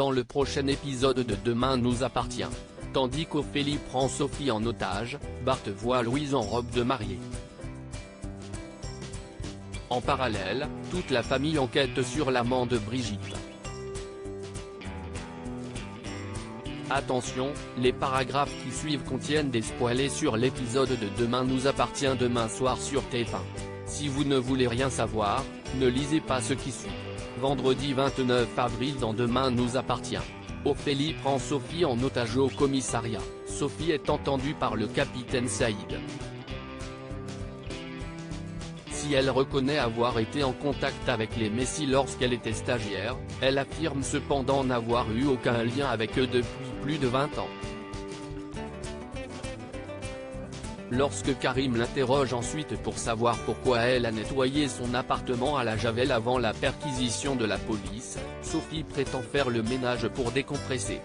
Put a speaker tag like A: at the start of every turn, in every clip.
A: dans le prochain épisode de Demain nous appartient. Tandis qu'Ophélie prend Sophie en otage, Bart voit Louise en robe de mariée. En parallèle, toute la famille enquête sur l'amant de Brigitte. Attention, les paragraphes qui suivent contiennent des spoilers sur l'épisode de Demain nous appartient demain soir sur TF1. Si vous ne voulez rien savoir, ne lisez pas ce qui suit. Vendredi 29 avril dans Demain nous appartient. Ophélie prend Sophie en otage au commissariat. Sophie est entendue par le capitaine Saïd. Si elle reconnaît avoir été en contact avec les Messi lorsqu'elle était stagiaire, elle affirme cependant n'avoir eu aucun lien avec eux depuis plus de 20 ans. Lorsque Karim l'interroge ensuite pour savoir pourquoi elle a nettoyé son appartement à la javel avant la perquisition de la police, Sophie prétend faire le ménage pour décompresser.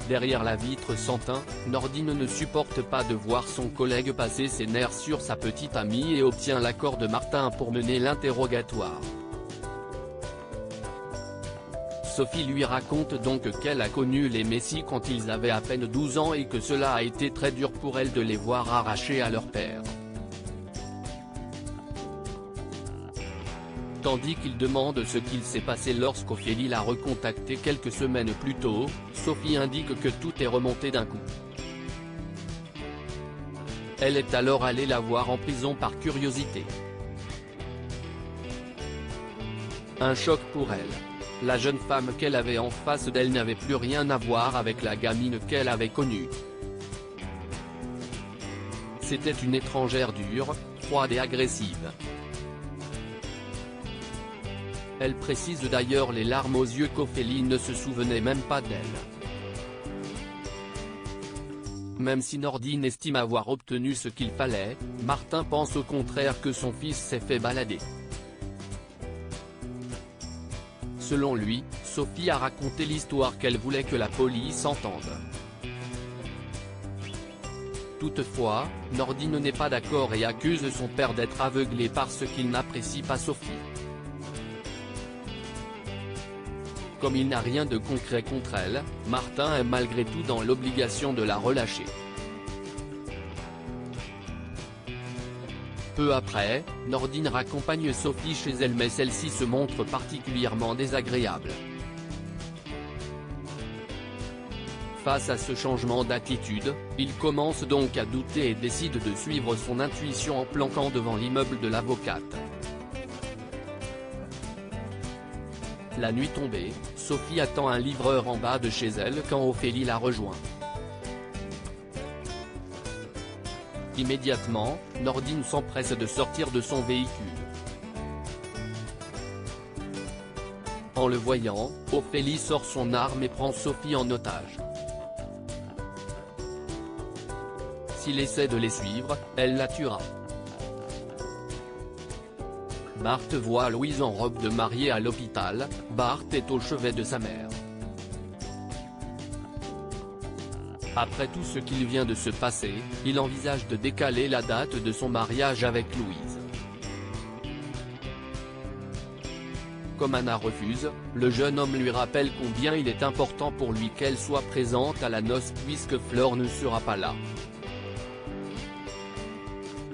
A: Derrière la vitre sans teint, Nordine ne supporte pas de voir son collègue passer ses nerfs sur sa petite amie et obtient l'accord de Martin pour mener l'interrogatoire. Sophie lui raconte donc qu'elle a connu les Messi quand ils avaient à peine 12 ans et que cela a été très dur pour elle de les voir arrachés à leur père. Tandis qu'il demande ce qu'il s'est passé lorsqu'Ophélie l'a recontacté quelques semaines plus tôt, Sophie indique que tout est remonté d'un coup. Elle est alors allée la voir en prison par curiosité. Un choc pour elle. La jeune femme qu'elle avait en face d'elle n'avait plus rien à voir avec la gamine qu'elle avait connue. C'était une étrangère dure, froide et agressive. Elle précise d'ailleurs les larmes aux yeux qu'Ophélie ne se souvenait même pas d'elle. Même si Nordine estime avoir obtenu ce qu'il fallait, Martin pense au contraire que son fils s'est fait balader. Selon lui, Sophie a raconté l'histoire qu'elle voulait que la police entende. Toutefois, Nordine n'est pas d'accord et accuse son père d'être aveuglé parce qu'il n'apprécie pas Sophie. Comme il n'a rien de concret contre elle, Martin est malgré tout dans l'obligation de la relâcher. Peu après, Nordine raccompagne Sophie chez elle mais celle-ci se montre particulièrement désagréable. Face à ce changement d'attitude, il commence donc à douter et décide de suivre son intuition en planquant devant l'immeuble de l'avocate. La nuit tombée, Sophie attend un livreur en bas de chez elle quand Ophélie la rejoint. Immédiatement, Nordine s'empresse de sortir de son véhicule. En le voyant, Ophélie sort son arme et prend Sophie en otage. S'il essaie de les suivre, elle la tuera. Bart voit Louise en robe de mariée à l'hôpital. Bart est au chevet de sa mère. Après tout ce qu'il vient de se passer, il envisage de décaler la date de son mariage avec Louise. Comme Anna refuse, le jeune homme lui rappelle combien il est important pour lui qu'elle soit présente à la noce puisque Flore ne sera pas là.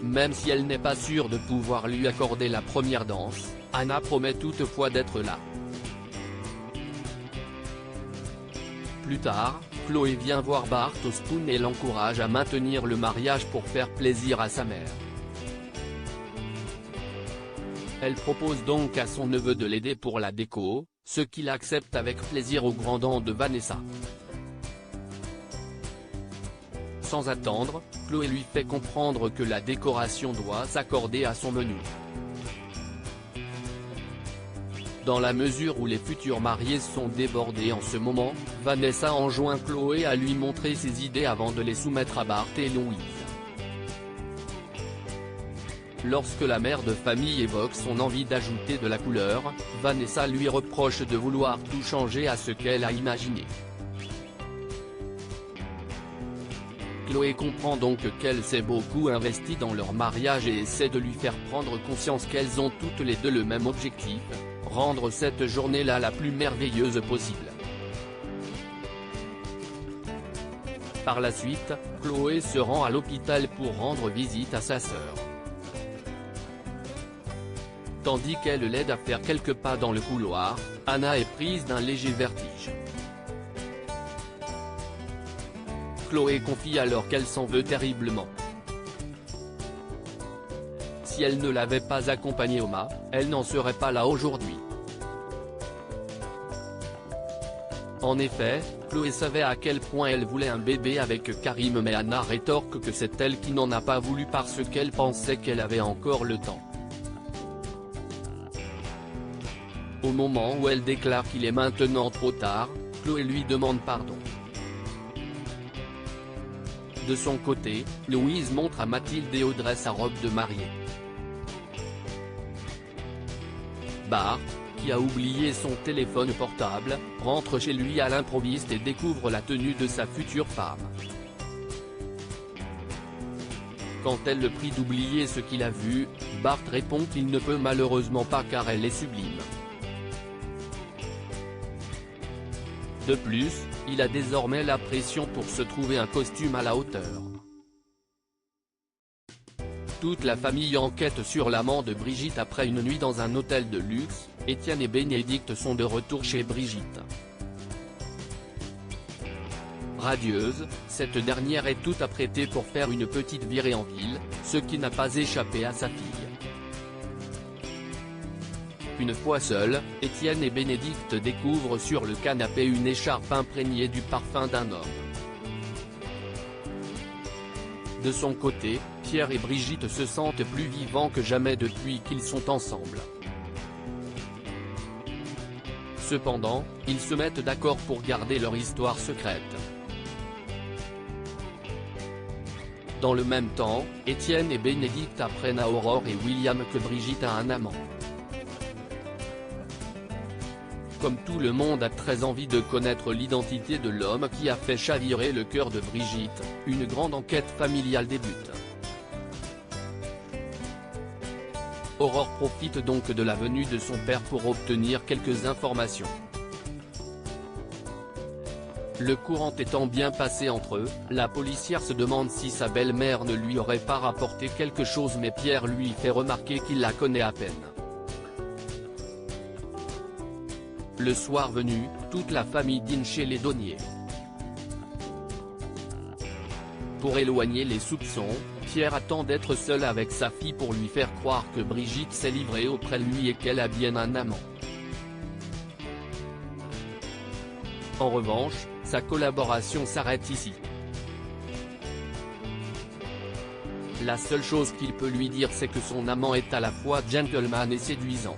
A: Même si elle n'est pas sûre de pouvoir lui accorder la première danse, Anna promet toutefois d'être là. Plus tard, Chloé vient voir Bart au Spoon et l'encourage à maintenir le mariage pour faire plaisir à sa mère. Elle propose donc à son neveu de l'aider pour la déco, ce qu'il accepte avec plaisir au grand dam de Vanessa. Sans attendre, Chloé lui fait comprendre que la décoration doit s'accorder à son menu. Dans la mesure où les futurs mariés sont débordés en ce moment, Vanessa enjoint Chloé à lui montrer ses idées avant de les soumettre à Bart et Louise. Lorsque la mère de famille évoque son envie d'ajouter de la couleur, Vanessa lui reproche de vouloir tout changer à ce qu'elle a imaginé. Chloé comprend donc qu'elle s'est beaucoup investie dans leur mariage et essaie de lui faire prendre conscience qu'elles ont toutes les deux le même objectif, rendre cette journée-là la plus merveilleuse possible. Par la suite, Chloé se rend à l'hôpital pour rendre visite à sa sœur. Tandis qu'elle l'aide à faire quelques pas dans le couloir, Anna est prise d'un léger vertige. Chloé confie alors qu'elle s'en veut terriblement. Si elle ne l'avait pas accompagnée au mât, elle n'en serait pas là aujourd'hui. En effet, Chloé savait à quel point elle voulait un bébé avec Karim, mais Anna rétorque que c'est elle qui n'en a pas voulu parce qu'elle pensait qu'elle avait encore le temps. Au moment où elle déclare qu'il est maintenant trop tard, Chloé lui demande pardon. De son côté, Louise montre à Mathilde et Audrey sa robe de mariée. Bart, qui a oublié son téléphone portable, rentre chez lui à l'improviste et découvre la tenue de sa future femme. Quand elle le prie d'oublier ce qu'il a vu, Bart répond qu'il ne peut malheureusement pas car elle est sublime. De plus, il a désormais la pression pour se trouver un costume à la hauteur. Toute la famille enquête sur l'amant de Brigitte après une nuit dans un hôtel de luxe. Étienne et Bénédicte sont de retour chez Brigitte. Radieuse, cette dernière est toute apprêtée pour faire une petite virée en ville, ce qui n'a pas échappé à sa fille. Une fois seuls, Étienne et Bénédicte découvrent sur le canapé une écharpe imprégnée du parfum d'un homme. De son côté, Pierre et Brigitte se sentent plus vivants que jamais depuis qu'ils sont ensemble. Cependant, ils se mettent d'accord pour garder leur histoire secrète. Dans le même temps, Étienne et Bénédicte apprennent à Aurore et William que Brigitte a un amant. Comme tout le monde a très envie de connaître l'identité de l'homme qui a fait chavirer le cœur de Brigitte, une grande enquête familiale débute. Aurore profite donc de la venue de son père pour obtenir quelques informations. Le courant étant bien passé entre eux, la policière se demande si sa belle-mère ne lui aurait pas rapporté quelque chose, mais Pierre lui fait remarquer qu'il la connaît à peine. Le soir venu, toute la famille dîne chez les Donnier. Pour éloigner les soupçons, Pierre attend d'être seul avec sa fille pour lui faire croire que Brigitte s'est livrée auprès de lui et qu'elle a bien un amant. En revanche, sa collaboration s'arrête ici. La seule chose qu'il peut lui dire, c'est que son amant est à la fois gentleman et séduisant.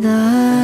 B: 나